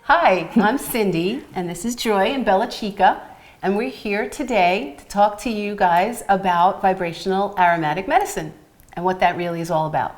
Hi, I'm Cindy, and this is Joy and Bella Chica, and we're here today to talk to you guys about vibrational aromatic medicine and what that really is all about.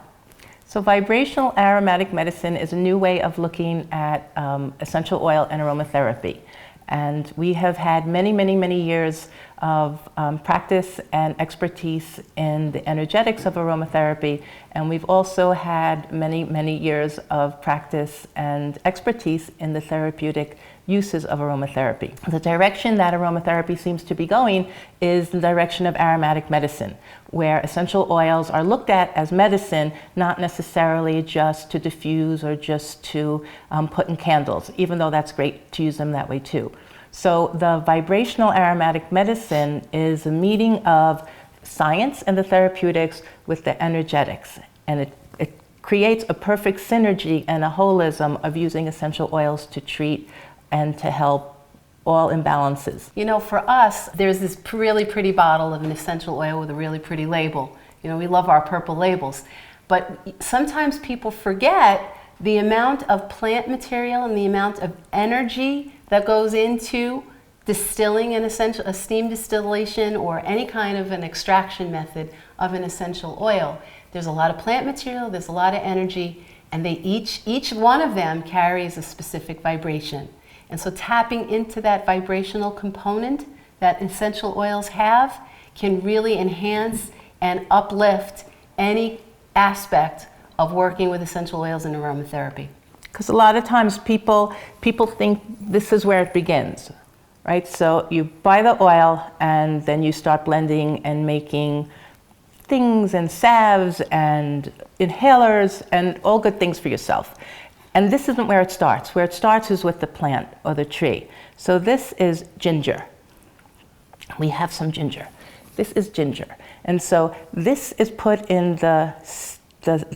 So vibrational aromatic medicine is a new way of looking at essential oil and aromatherapy. And we have had many years of practice and expertise in the energetics of aromatherapy. And we've also had many years of practice and expertise in the therapeutic uses of aromatherapy. The direction that aromatherapy seems to be going is the direction of aromatic medicine, where essential oils are looked at as medicine, not necessarily just to diffuse or just to put in candles, even though that's great to use them that way too. So the vibrational aromatic medicine is a meeting of science and the therapeutics with the energetics, and it creates a perfect synergy and a holism of using essential oils to treat and to help all imbalances. You know, for us, there's this really pretty bottle of an essential oil with a really pretty label. You know, we love our purple labels. But sometimes people forget the amount of plant material and the amount of energy that goes into distilling a steam distillation or any kind of an extraction method of an essential oil. There's a lot of plant material, there's a lot of energy, and each one of them carries a specific vibration. And so tapping into that vibrational component that essential oils have can really enhance and uplift any aspect of working with essential oils and aromatherapy. Because a lot of times people think this is where it begins, right? So you buy the oil and then you start blending and making things and salves and inhalers and all good things for yourself. And this isn't where it starts. Where it starts is with the plant or the tree. So this is ginger. We have some ginger. This is ginger. And so this is put in the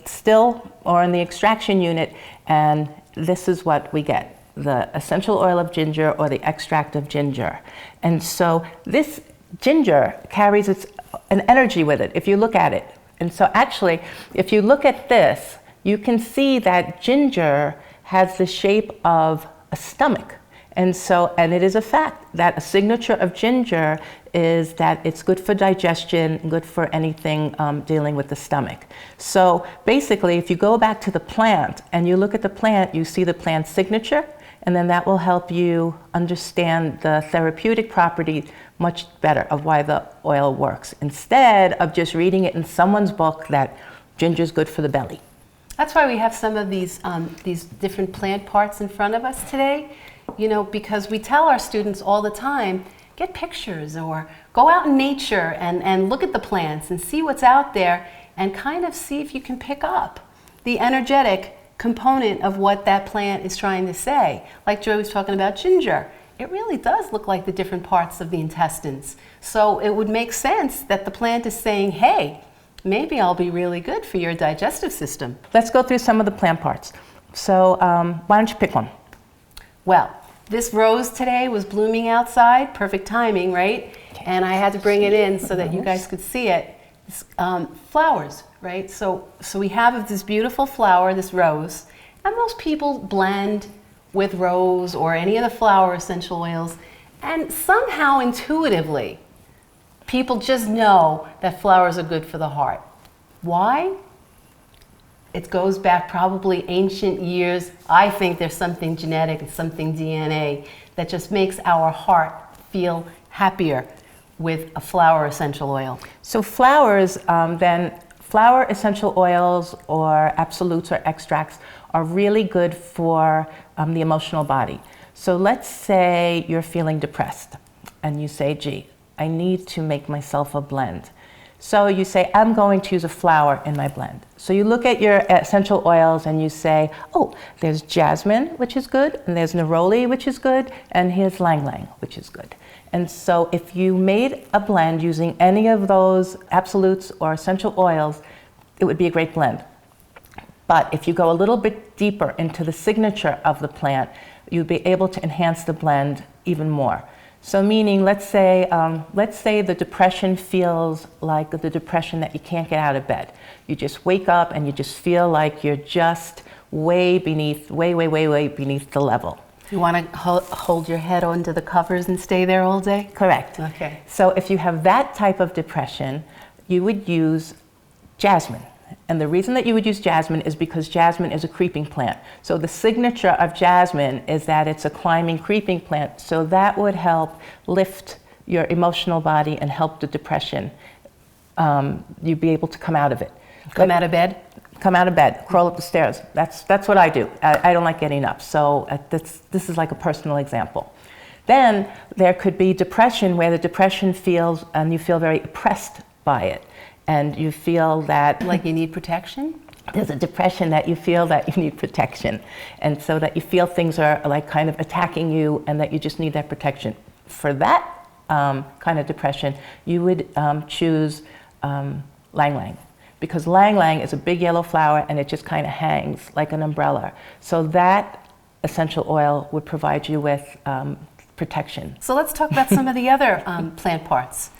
still or in the extraction unit, and this is what we get, the essential oil of ginger or the extract of ginger. And so this ginger carries an energy with it if you look at it. And so actually, if you look at this, you can see that ginger has the shape of a stomach. And it is a fact that a signature of ginger is that it's good for digestion, good for anything dealing with the stomach. So basically, if you go back to the plant and you look at the plant, you see the plant signature, and then that will help you understand the therapeutic property much better of why the oil works, instead of just reading it in someone's book that ginger is good for the belly. That's why we have some of these different plant parts in front of us today, you know, because we tell our students all the time, get pictures or go out in nature and look at the plants and see what's out there and kind of see if you can pick up the energetic component of what that plant is trying to say. Like Joy was talking about ginger. It really does look like the different parts of the intestines. So it would make sense that the plant is saying, hey, maybe I'll be really good for your digestive system. Let's go through some of the plant parts. So why don't you pick one? Well, this rose today was blooming outside, perfect timing, right? And I had to bring it in so that you guys could see it. It's, flowers, right? So we have this beautiful flower, this rose, and most people blend with rose or any of the flower essential oils, and somehow intuitively, people just know that flowers are good for the heart. Why? It goes back probably ancient years. I think there's something genetic and something DNA that just makes our heart feel happier with a flower essential oil. So flowers, flower essential oils or absolutes or extracts are really good for the emotional body. So let's say you're feeling depressed and you say, gee, I need to make myself a blend. So you say, I'm going to use a flower in my blend. So you look at your essential oils and you say, oh, there's jasmine, which is good, and there's neroli, which is good, and here's ylang ylang, which is good. And so if you made a blend using any of those absolutes or essential oils, it would be a great blend. But if you go a little bit deeper into the signature of the plant, you'd be able to enhance the blend even more. So meaning, let's say the depression feels like the depression that you can't get out of bed. You just wake up and you just feel like you're just way beneath the level. You want to hold your head onto the covers and stay there all day? Correct. Okay. So if you have that type of depression, you would use jasmine. And the reason that you would use jasmine is because jasmine is a creeping plant. So the signature of jasmine is that it's a climbing, creeping plant. So that would help lift your emotional body and help the depression. You'd be able to come out of it. Come out of bed? Come out of bed, crawl up the stairs. That's what I do. I don't like getting up. So this is like a personal example. Then there could be depression where the depression feels, and you feel very oppressed by it. And you feel that... Like you need protection? There's a depression that you feel that you need protection. And so that you feel things are like kind of attacking you and that you just need that protection. For that kind of depression, you would choose ylang ylang. Because ylang ylang is a big yellow flower and it just kind of hangs like an umbrella. So that essential oil would provide you with protection. So let's talk about some of the other plant parts.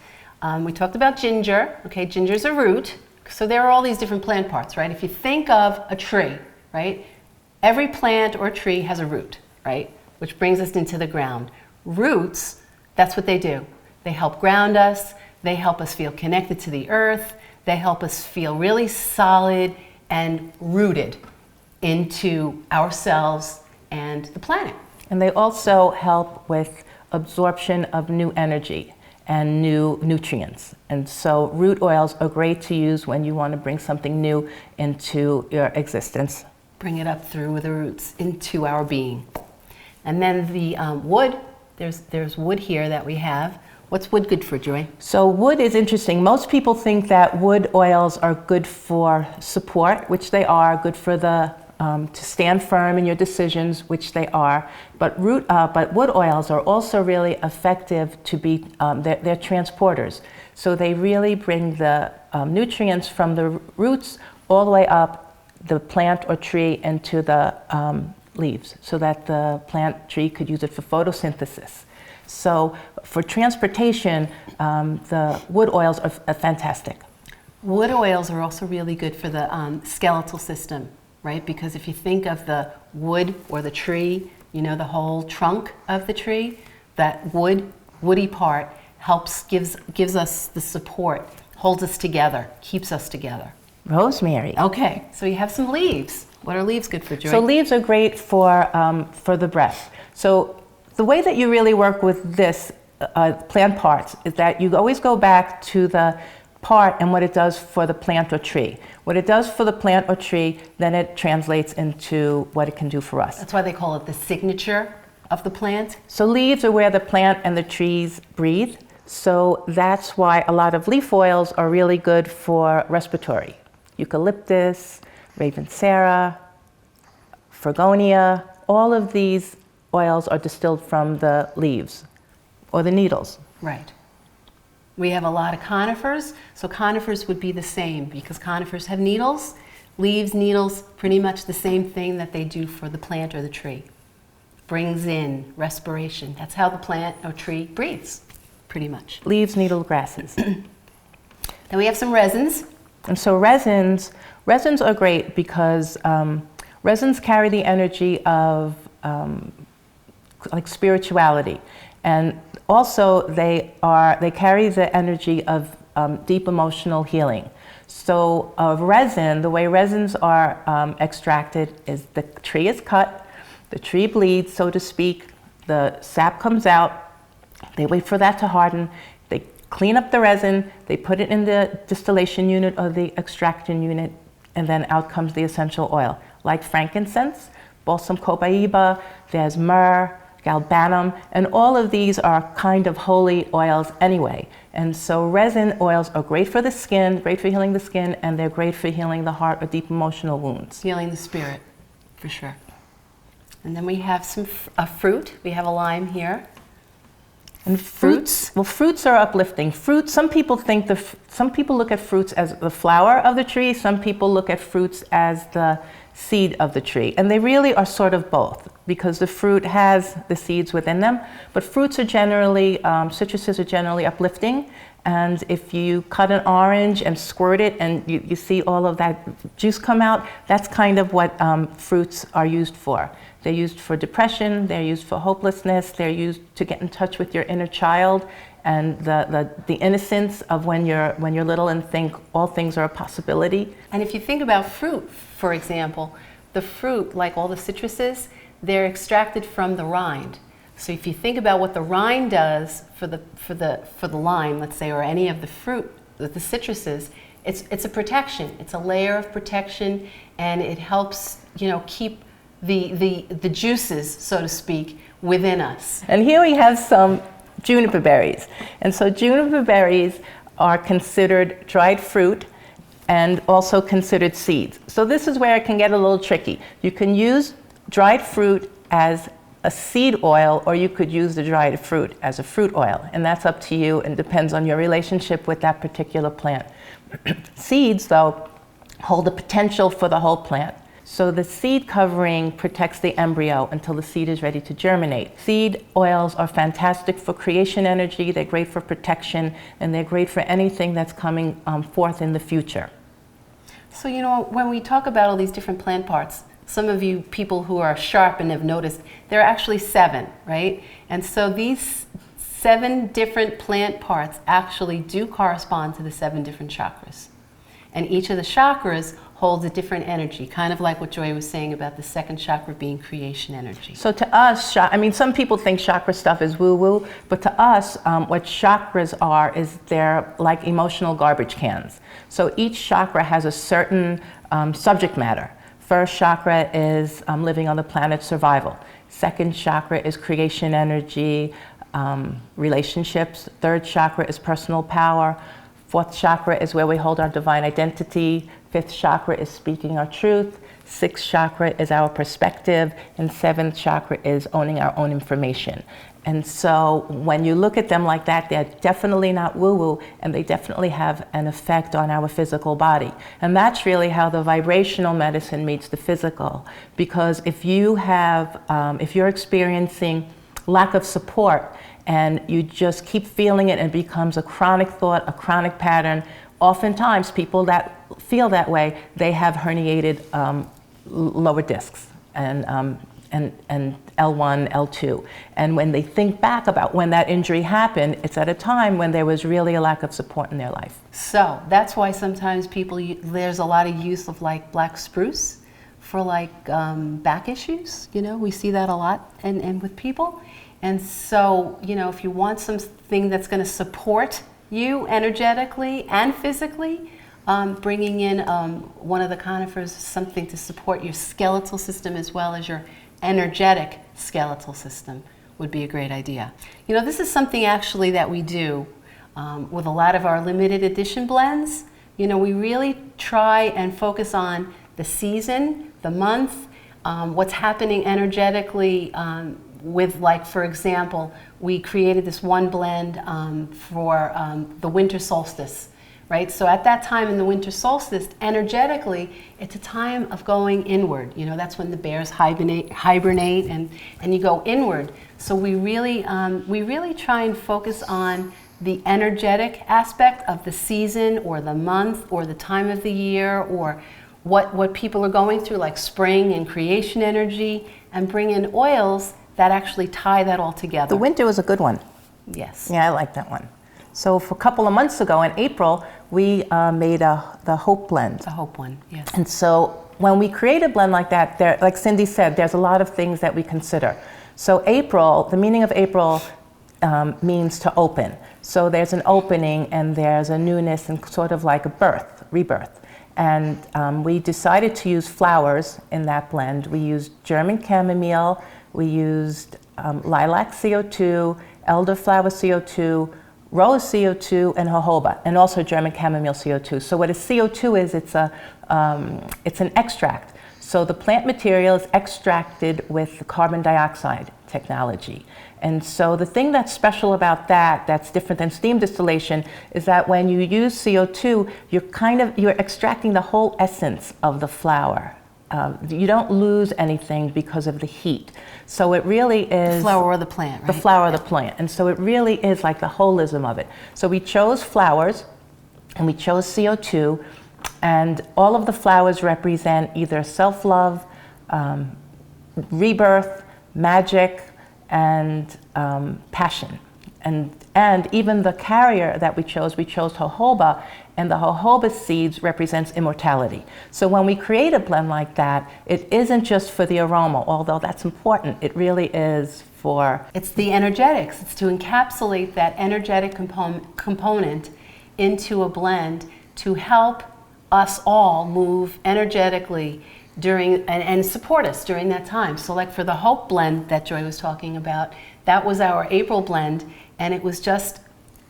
We talked about ginger. Okay, ginger's a root. So there are all these different plant parts, right? If you think of a tree, right? Every plant or tree has a root, right? Which brings us into the ground. Roots, that's what they do. They help ground us. They help us feel connected to the earth. They help us feel really solid and rooted into ourselves and the planet. And they also help with absorption of new energy and new nutrients. And so root oils are great to use when you want to bring something new into your existence. Bring it up through the roots into our being. And then the wood, there's wood here that we have. What's wood good for, Joy? So wood is interesting. Most people think that wood oils are good for support, which they are, good for the to stand firm in your decisions, which they are. But wood oils are also really effective to be, they're transporters. So they really bring the nutrients from the roots all the way up the plant or tree into the leaves, so that the plant tree could use it for photosynthesis. So for transportation, the wood oils are fantastic. Wood oils are also really good for the skeletal system, right? Because if you think of the wood or the tree, you know, the whole trunk of the tree, that woody part gives us the support, holds us together, keeps us together. Rosemary. Okay, so you have some leaves. What are leaves good for, Joy? So leaves are great for the breath. So the way that you really work with this plant parts is that you always go back to the part and what it does for the plant or tree. What it does for the plant or tree, then it translates into what it can do for us. That's why they call it the signature of the plant. So leaves are where the plant and the trees breathe. So that's why a lot of leaf oils are really good for respiratory. Eucalyptus, Ravensara, Fregonia, all of these oils are distilled from the leaves or the needles. Right. We have a lot of conifers, so conifers would be the same because conifers have needles. Leaves, needles, pretty much the same thing that they do for the plant or the tree. Brings in respiration. That's how the plant or tree breathes, pretty much. Leaves, needle, grasses. Then we have some resins. And so resins are great because resins carry the energy of like spirituality, and also they carry the energy of deep emotional healing. So resin, the way resins are extracted is the tree is cut, the tree bleeds, so to speak, the sap comes out, they wait for that to harden, they clean up the resin, they put it in the distillation unit or the extraction unit, and then out comes the essential oil, like frankincense, Balsam Copaiba, there's myrrh, galbanum, and all of these are kind of holy oils anyway. And so resin oils are great for the skin, great for healing the skin, and they're great for healing the heart or deep emotional wounds. Healing the spirit, for sure. And then we have some fruit. We have a lime here. And fruits? Well, fruits are uplifting. Fruits, some people look at fruits as the flower of the tree, some people look at fruits as the seed of the tree. And they really are sort of both, because the fruit has the seeds within them. But fruits are generally, citruses are generally uplifting. And if you cut an orange and squirt it and you see all of that juice come out, that's kind of what fruits are used for. They're used for depression, they're used for hopelessness, they're used to get in touch with your inner child and the innocence of when you're little and think all things are a possibility. And if you think about fruit, for example, the fruit, like all the citruses, they're extracted from the rind. So if you think about what the rind does for the lime, let's say, or any of the fruit, the citruses, it's a protection. It's a layer of protection, and it helps, keep the juices, so to speak, within us. And here we have some juniper berries. And so juniper berries are considered dried fruit and also considered seeds. So this is where it can get a little tricky. You can use dried fruit as a seed oil, or you could use the dried fruit as a fruit oil, and that's up to you and depends on your relationship with that particular plant. Seeds, though, hold the potential for the whole plant. So the seed covering protects the embryo until the seed is ready to germinate. Seed oils are fantastic for creation energy, they're great for protection, and they're great for anything that's coming forth in the future. So, when we talk about all these different plant parts, some of you people who are sharp and have noticed, there are actually 7, right? And so these 7 different plant parts actually do correspond to the 7 different chakras. And each of the chakras holds a different energy, kind of like what Joy was saying about the second chakra being creation energy. So to us, some people think chakra stuff is woo-woo, but to us, what chakras are is they're like emotional garbage cans. So each chakra has a certain subject matter. First chakra is living on the planet, survival. Second chakra is creation energy, relationships. Third chakra is personal power. Fourth chakra is where we hold our divine identity. Fifth chakra is speaking our truth. Sixth chakra is our perspective. And seventh chakra is owning our own information. And so when you look at them like that, they're definitely not woo-woo, and they definitely have an effect on our physical body. And that's really how the vibrational medicine meets the physical. Because if you're experiencing lack of support and you just keep feeling it and it becomes a chronic thought, a chronic pattern, oftentimes people that feel that way, they have herniated lower discs and L1, L2. And when they think back about when that injury happened, it's at a time when there was really a lack of support in their life. So that's why sometimes there's a lot of use of like black spruce for back issues. We see that a lot and with people. And so, if you want something that's going to support you energetically and physically, bringing in one of the conifers, something to support your skeletal system as well as your energetic skeletal system, would be a great idea. This is something actually that we do with a lot of our limited edition blends. We really try and focus on the season, the month, what's happening energetically with, for example, we created this one blend for the winter solstice. Right? So at that time in the winter solstice, energetically, it's a time of going inward. That's when the bears hibernate and you go inward. So we really try and focus on the energetic aspect of the season or the month or the time of the year or what people are going through, like spring and creation energy, and bring in oils that actually tie that all together. The winter was a good one. Yes. Yeah, I like that one. So for a couple of months ago in April, we made the Hope blend. The Hope one, yes. And so when we create a blend like that, like Cindy said, there's a lot of things that we consider. So April, the meaning of April means to open. So there's an opening and there's a newness and sort of like a rebirth. And we decided to use flowers in that blend. We used German chamomile, we used lilac CO2, elderflower CO2, rose CO2, and jojoba, and also German chamomile CO2. So what a CO2 is, it's an extract. So the plant material is extracted with carbon dioxide technology. And so the thing that's special about that's different than steam distillation, is that when you use CO2, you're extracting the whole essence of the flower. You don't lose anything because of the heat. So it really is... The flower or the plant, right? The flower of the plant. And so it really is like the holism of it. So we chose flowers, and we chose CO2, and all of the flowers represent either self-love, rebirth, magic, and passion. And even the carrier that we chose jojoba, and the jojoba seeds represents immortality. So when we create a blend like that, it isn't just for the aroma, although that's important. It really is for... It's the energetics. It's to encapsulate that energetic component into a blend to help us all move energetically during and support us during that time. So like for the Hope blend that Joy was talking about, that was our April blend, and it was just,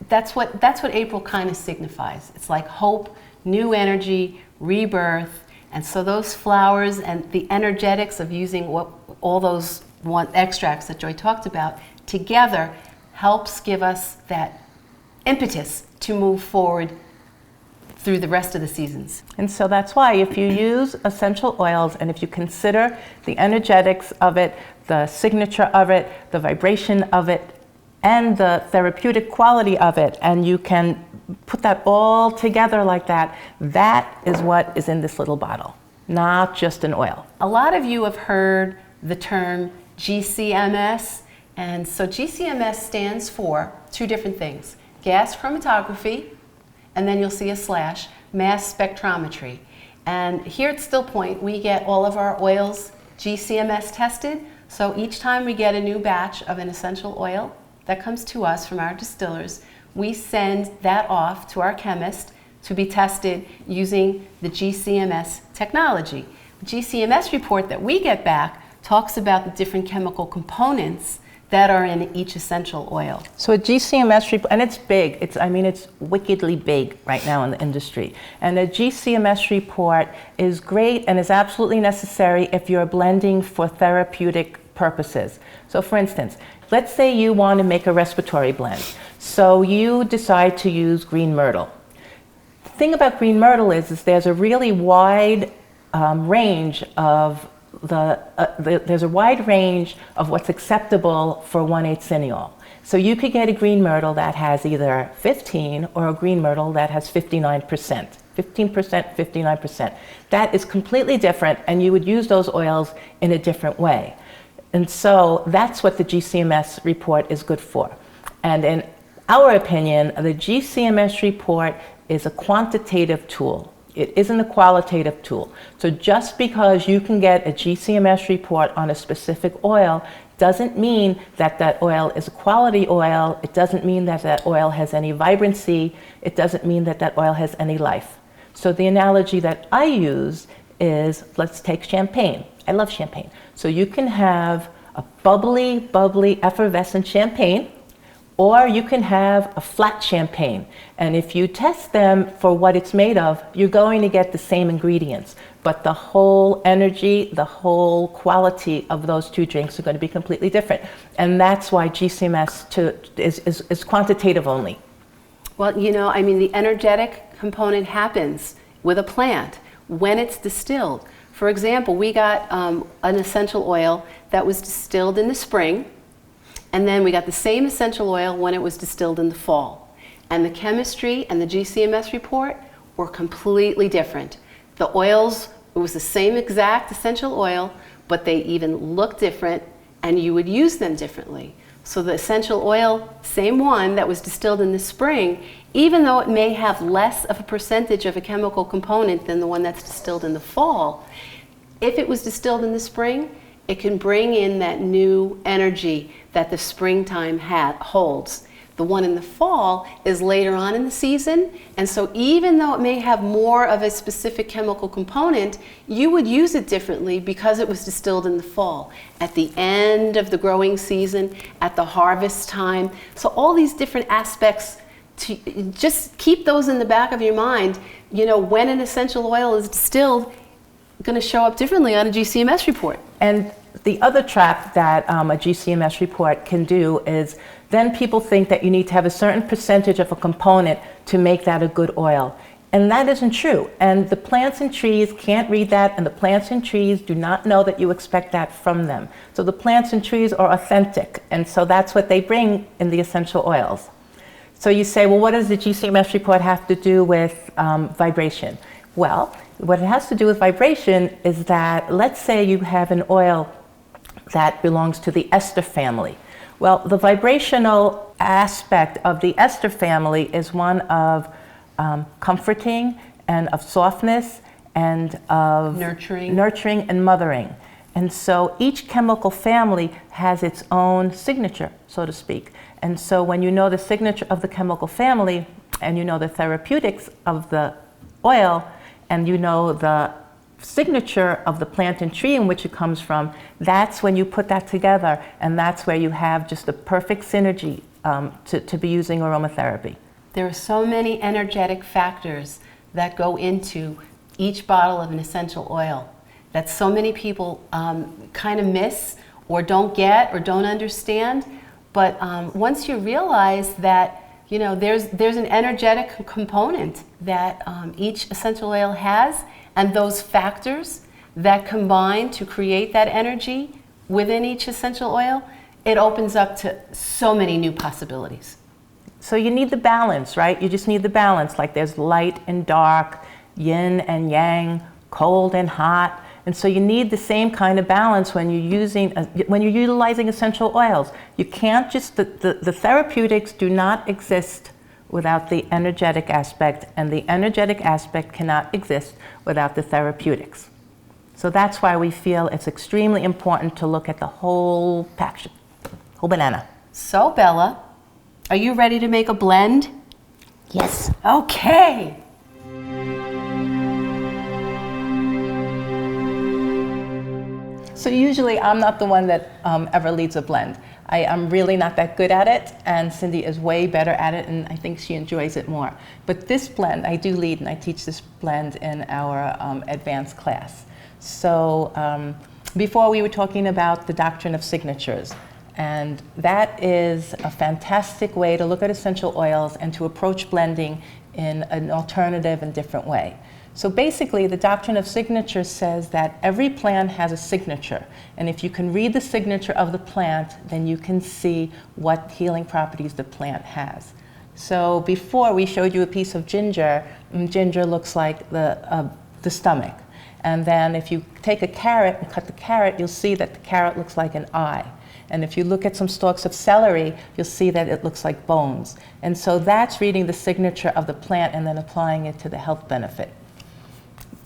that's what April kind of signifies. It's like hope, new energy, rebirth, and so those flowers and the energetics of using all those extracts that Joy talked about together helps give us that impetus to move forward through the rest of the seasons. And so that's why if you use essential oils and if you consider the energetics of it, the signature of it, the vibration of it, and the therapeutic quality of it, and you can put that all together like that, that is what is in this little bottle, not just an oil. A lot of you have heard the term GCMS, and so GCMS stands for two different things: gas chromatography, and then you'll see a slash, mass spectrometry. And here at Stillpoint, we get all of our oils GCMS tested. So each time we get a new batch of an essential oil that comes to us from our distillers, we send that off to our chemist to be tested using the GCMS technology. The GCMS report that we get back talks about the different chemical components that are in each essential oil. So a GCMS report, and it's big, it's wickedly big right now in the industry. And a GCMS report is great and is absolutely necessary if you're blending for therapeutic purposes. So for instance, let's say you want to make a respiratory blend. So you decide to use green myrtle. The thing about green myrtle is there's a really wide range of there's a wide range of what's acceptable for 1/8 cineol. So you could get a green myrtle that has either 15 or a green myrtle that has 59%. 15%, 59%. That is completely different, and you would use those oils in a different way. And so that's what the GCMS report is good for. And in our opinion, the GCMS report is a quantitative tool. It isn't a qualitative tool. So just because you can get a GCMS report on a specific oil doesn't mean that that oil is a quality oil. It doesn't mean that that oil has any vibrancy. It doesn't mean that that oil has any life. So the analogy that I use is, let's take champagne. I love champagne. So you can have a bubbly, effervescent champagne, or you can have a flat champagne. And if you test them for what it's made of, you're going to get the same ingredients. But the whole energy, the whole quality of those two drinks are going to be completely different. And that's why GCMS is quantitative only. Well, you know, I mean, the energetic component happens with a plant when it's distilled. For example, we got an essential oil that was distilled in the spring, and then we got the same essential oil when it was distilled in the fall. And the chemistry and the GCMS report were completely different. The oils, it was the same exact essential oil, but they even looked different, and you would use them differently. So the essential oil, same one that was distilled in the spring, even though it may have less of a percentage of a chemical component than the one that's distilled in the fall, if it was distilled in the spring, it can bring in that new energy that the springtime holds. The one in the fall is later on in the season, and so even though it may have more of a specific chemical component, you would use it differently because it was distilled in the fall, at the end of the growing season, at the harvest time. So all these different aspects, to just keep those in the back of your mind. You know, when an essential oil is distilled, going to show up differently on a GCMS report. And the other trap that a GCMS report can do is then people think that you need to have a certain percentage of a component to make that a good oil. And that isn't true. And the plants and trees can't read that, and the plants and trees do not know that you expect that from them. So the plants and trees are authentic, and so that's what they bring in the essential oils. So you say, well, what does the GCMS report have to do with vibration? Well, what it has to do with vibration is that, let's say you have an oil that belongs to the ester family. Well, the vibrational aspect of the ester family is one of comforting and of softness and of nurturing and mothering. And so each chemical family has its own signature, so to speak. And so when you know the signature of the chemical family and you know the therapeutics of the oil and you know the signature of the plant and tree in which it comes from, that's when you put that together, and that's where you have just the perfect synergy to be using aromatherapy. There are so many energetic factors that go into each bottle of an essential oil that so many people kind of miss or don't get or don't understand. But once you realize that, you know, there's an energetic component that each essential oil has, and those factors that combine to create that energy within each essential oil, it opens up to so many new possibilities. So you need the balance, right? You just need the balance. Like there's light and dark, yin and yang, cold and hot. And so you need the same kind of balance when you're utilizing essential oils. You can't just, the therapeutics do not exist without the energetic aspect, and the energetic aspect cannot exist without the therapeutics. So that's why we feel it's extremely important to look at the whole package, whole banana. So Bella, are you ready to make a blend? Yes. Okay. So usually I'm not the one that ever leads a blend. I'm really not that good at it, and Cindy is way better at it, and I think she enjoys it more. But this blend, I do lead, and I teach this blend in our advanced class. So before we were talking about the doctrine of signatures, and that is a fantastic way to look at essential oils and to approach blending in an alternative and different way. So basically, the doctrine of signatures says that every plant has a signature. And if you can read the signature of the plant, then you can see what healing properties the plant has. So before, we showed you a piece of ginger. Ginger looks like the stomach. And then if you take a carrot and cut the carrot, you'll see that the carrot looks like an eye. And if you look at some stalks of celery, you'll see that it looks like bones. And so that's reading the signature of the plant and then applying it to the health benefit.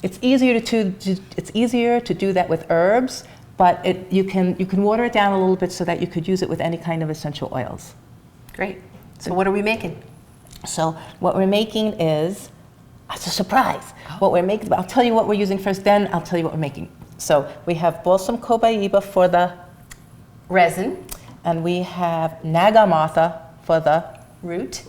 It's easier to do that with herbs, but you can water it down a little bit so that you could use it with any kind of essential oils. Great. So what are we making? So what we're making is, it's a surprise. What we're making, I'll tell you what we're using first, then I'll tell you what we're making. So we have Balsam Copaiba for the resin, and we have Nagamatha for the root,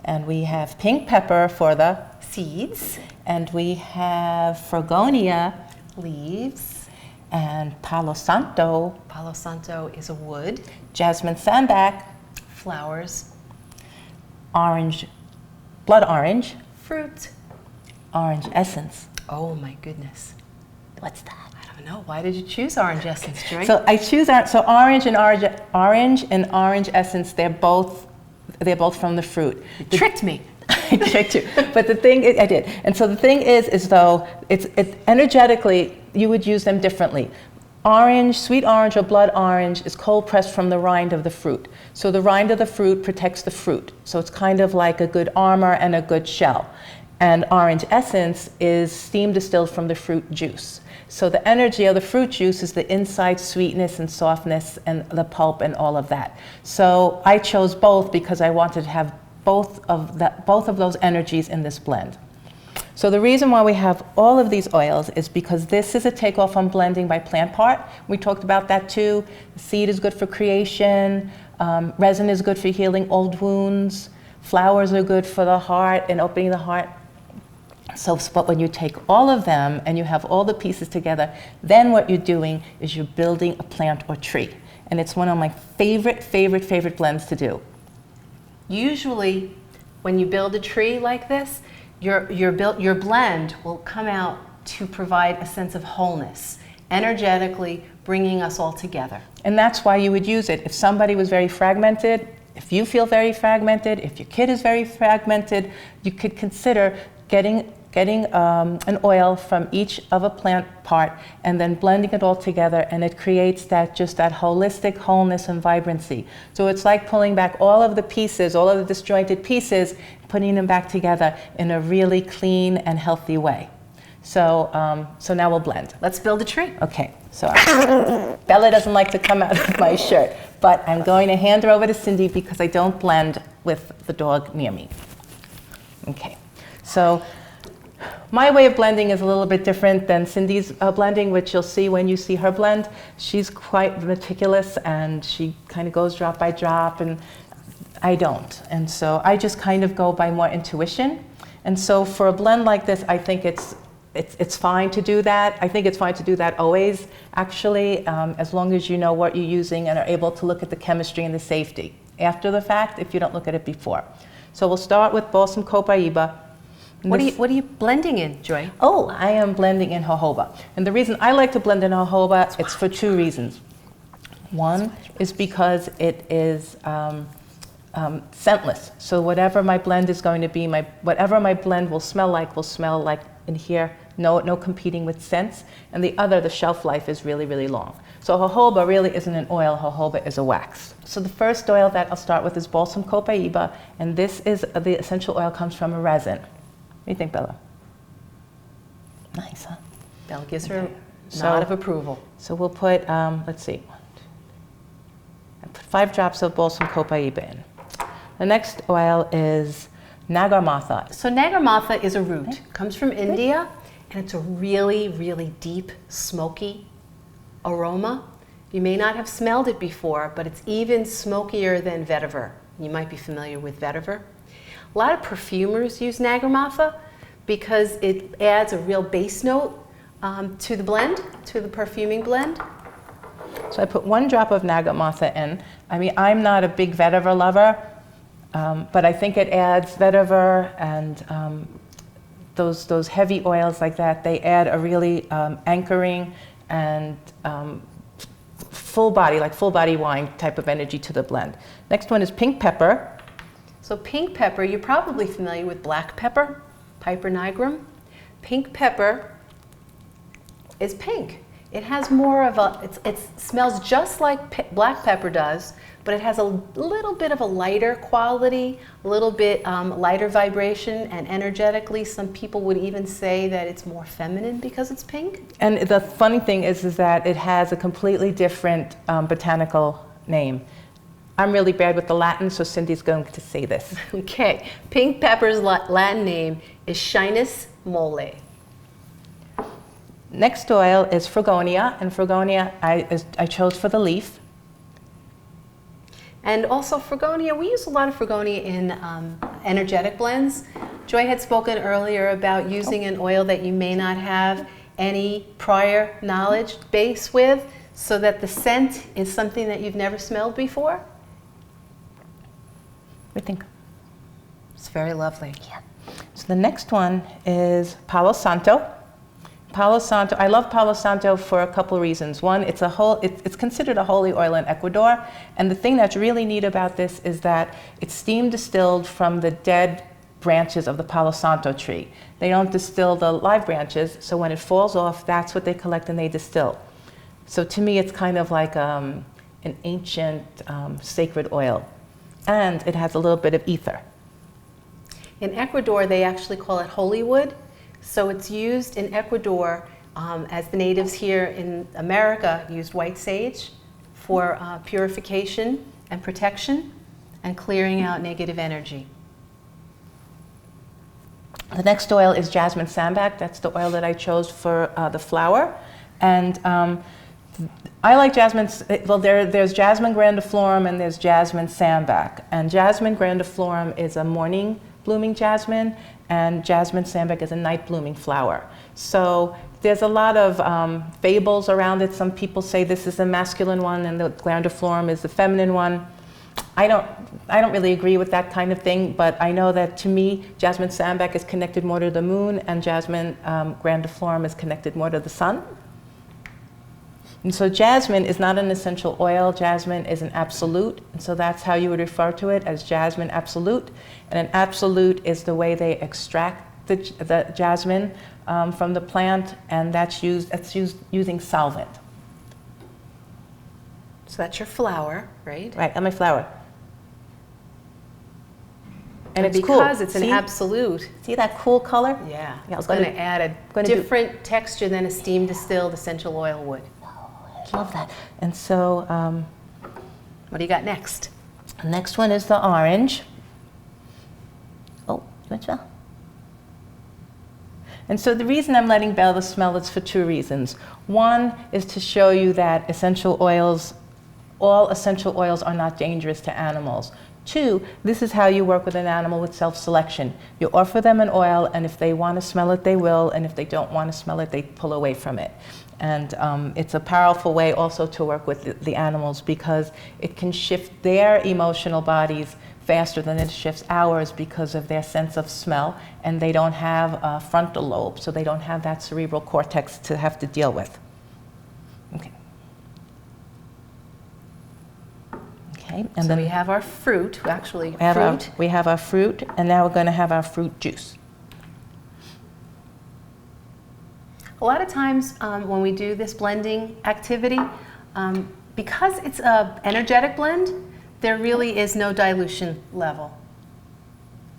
and we have pink pepper for the seeds, and we have Fregonia leaves, and Palo Santo. Palo Santo is a wood. Jasmine Sambac, flowers. Orange, blood orange. Fruit. Orange essence. Oh my goodness. What's that? I don't know. Why did you choose orange essence, Joy? So I choose orange and orange essence. They're both from the fruit. You tricked me. I tricked you. But the thing is, I did. And so the thing is though, it's energetically, you would use them differently. Orange, sweet orange or blood orange is cold pressed from the rind of the fruit. So the rind of the fruit protects the fruit. So it's kind of like a good armor and a good shell. And orange essence is steam distilled from the fruit juice. So the energy of the fruit juice is the inside sweetness and softness and the pulp and all of that. So I chose both because I wanted to have both of those energies in this blend. So the reason why we have all of these oils is because this is a takeoff on blending by plant part. We talked about that too. The seed is good for creation. Resin is good for healing old wounds. Flowers are good for the heart and opening the heart. So, but when you take all of them and you have all the pieces together, then what you're doing is you're building a plant or tree. And it's one of my favorite blends to do. Usually, when you build a tree like this, your blend will come out to provide a sense of wholeness, energetically bringing us all together. And that's why you would use it. If somebody was very fragmented, if you feel very fragmented, if your kid is very fragmented, you could consider getting getting an oil from each of a plant part and then blending it all together, and it creates that holistic wholeness and vibrancy. So it's like pulling back all of the pieces, all of the disjointed pieces, putting them back together in a really clean and healthy way. So, so now we'll blend. Let's build a tree. Okay, so Bella doesn't like to come out of my shirt, but I'm going to hand her over to Cindy because I don't blend with the dog near me. Okay, so my way of blending is a little bit different than Cindy's blending, which you'll see when you see her blend. She's quite meticulous and she kind of goes drop by drop, and I don't. And so I just kind of go by more intuition. And so for a blend like this, I think it's fine to do that. I think it's fine to do that always, actually, as long as you know what you're using and are able to look at the chemistry and the safety after the fact if you don't look at it before. So we'll start with Balsam Copaiba. What are you blending in, Joy? Oh, I am blending in jojoba. And the reason I like to blend in jojoba, it's for two reasons. One is because it is scentless. So whatever my blend is going to be, whatever my blend will smell like in here. No competing with scents. And the other, the shelf life is really, really long. So jojoba really isn't an oil, jojoba is a wax. So the first oil that I'll start with is Balsam Copaiba, and this is, the essential oil comes from a resin. What do you think, Bella? Nice, huh? Bella gives her a nod of approval. So we'll put, let's see, I put 5 drops of Balsam Copaiba in. The next oil is Nagarmatha. So Nagarmatha is a root. Comes from India, and it's a really, really deep, smoky aroma. You may not have smelled it before, but it's even smokier than vetiver. You might be familiar with vetiver. A lot of perfumers use Nagarmatha because it adds a real base note to the blend, to the perfuming blend. So I put 1 drop of Nagarmatha in. I mean, I'm not a big vetiver lover, but I think it adds vetiver and those heavy oils like that. They add a really anchoring and full body wine type of energy to the blend. Next one is pink pepper. So pink pepper, you're probably familiar with black pepper, Piper nigrum. Pink pepper is pink. It has more of it smells just like black pepper does, but it has a little bit of a lighter quality, a little bit lighter vibration, and energetically, some people would even say that it's more feminine because it's pink. And the funny thing is that it has a completely different botanical name. I'm really bad with the Latin, so Cindy's going to say this. Okay, pink pepper's Latin name is Shinus mole. Next oil is Fregonia, and Fregonia I chose for the leaf. And also Fregonia, we use a lot of Fregonia in energetic blends. Joy had spoken earlier about using an oil that you may not have any prior knowledge base with, so that the scent is something that you've never smelled before. What do you think? It's very lovely. Yeah. So the next one is Palo Santo. Palo Santo, I love Palo Santo for a couple reasons. One, it's considered a holy oil in Ecuador, and the thing that's really neat about this is that it's steam distilled from the dead branches of the Palo Santo tree. They don't distill the live branches, so when it falls off, that's what they collect and they distill. So to me, it's kind of like an ancient sacred oil, and it has a little bit of ether. In Ecuador, they actually call it holy wood. So it's used in Ecuador as the natives here in America used white sage for purification and protection and clearing out negative energy. The next oil is Jasmine Sambac. That's the oil that I chose for the flower. And I like jasmine, well, there's Jasmine Grandiflorum and there's Jasmine Sambac. And Jasmine Grandiflorum is a morning blooming jasmine, and Jasmine Sambac is a night blooming flower. So there's a lot of fables around it. Some people say this is the masculine one and the Grandiflorum is the feminine one. I don't really agree with that kind of thing, but I know that to me, Jasmine Sambac is connected more to the moon, and Jasmine Grandiflorum is connected more to the sun. And so jasmine is not an essential oil. Jasmine is an absolute, and so that's how you would refer to it, as jasmine absolute. And an absolute is the way they extract the jasmine from the plant, and that's used using solvent. So that's your flower, right? Right, and my flower. And it's because cool. it's an See? See See that cool color? Yeah, Yeah, I was it's going gonna- to add a different texture than a steam distilled essential oil would. I love that. And so What do you got next? the next one is the orange. Oh, good smell. And so the reason I'm letting Bella smell is for two reasons. One is to show you that all essential oils are not dangerous to animals. Two, this is how you work with an animal with self-selection. You offer them an oil, and if they want to smell it, they will, and if they don't want to smell it, they pull away from it. And it's a powerful way also to work with the animals, because it can shift their emotional bodies faster than it shifts ours because of their sense of smell, and they don't have a frontal lobe, so they don't have that cerebral cortex to have to deal with. Okay. Okay, and So then we have our fruit, actually we have our fruit, and now we're going to have our fruit juice. A lot of times when we do this blending activity, because it's an energetic blend, there really is no dilution level.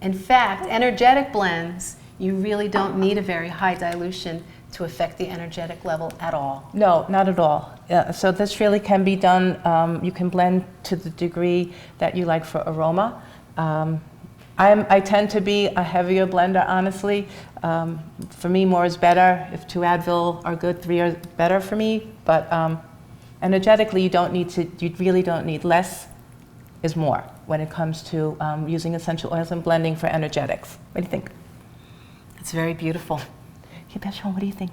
In fact, energetic blends, you really don't need a very high dilution to affect the energetic level at all. No, not at all. So this really can be done, you can blend to the degree that you like for aroma. I tend to be a heavier blender, honestly. For me, more is better. If 2 Advil are good, 3 are better for me. But energetically, you really don't need less is more when it comes to using essential oils and blending for energetics. What do you think? It's very beautiful. Hey, Bechon, what do you think?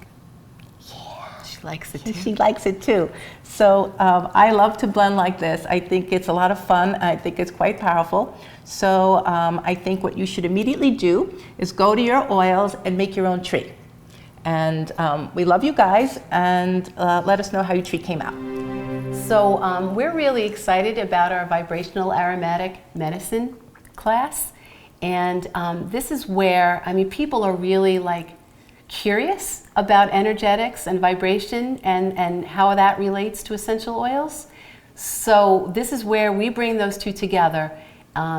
She likes it too. She likes it too. So I love to blend like this. I think it's a lot of fun. I think it's quite powerful. So I think what you should immediately do is go to your oils and make your own tree. And we love you guys, and let us know how your tree came out. So we're really excited about our Vibrational Aromatic Medicine class. And this is where, people are really curious about energetics and vibration and how that relates to essential oils. So this is where we bring those two together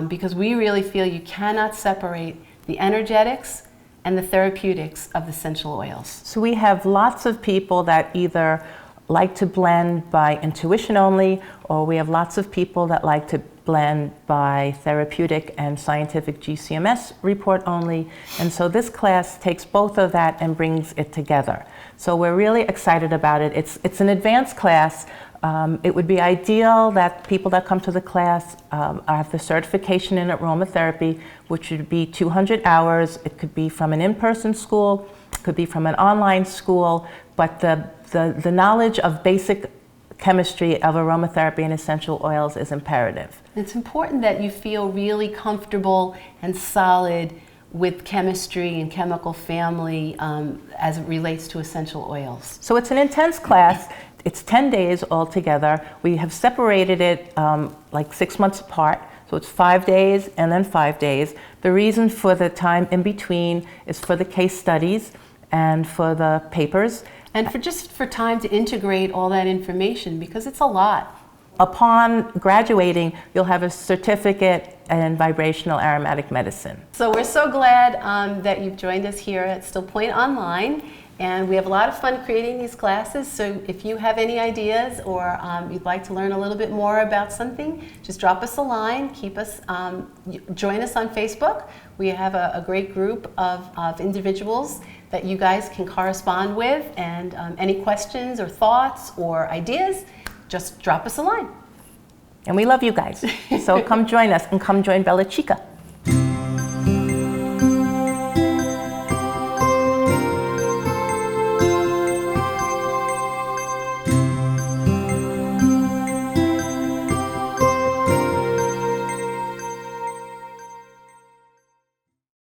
because we really feel you cannot separate the energetics and the therapeutics of the essential oils. So we have lots of people that either like to blend by intuition only, or we have lots of people that like to blend by therapeutic and scientific GCMS report only. And so this class takes both of that and brings it together. So we're really excited about it. It's an advanced class. It would be ideal that people that come to the class have the certification in aromatherapy, which would be 200 hours. It could be from an in-person school, it could be from an online school, but the knowledge of basic chemistry of aromatherapy and essential oils is imperative. It's important that you feel really comfortable and solid with chemistry and chemical family as it relates to essential oils. So it's an intense class. It's 10 days altogether. We have separated it 6 months apart. So it's 5 days and then 5 days. The reason for the time in between is for the case studies and for the papers. And for time to integrate all that information, because it's a lot. Upon graduating, you'll have a certificate in vibrational aromatic medicine. So we're so glad that you've joined us here at Stillpoint Online. And we have a lot of fun creating these classes. So if you have any ideas or you'd like to learn a little bit more about something, just drop us a line, join us on Facebook. We have a great group of individuals that you guys can correspond with, and any questions or thoughts or ideas, just drop us a line. And we love you guys. So come join us and come join Bella Chica.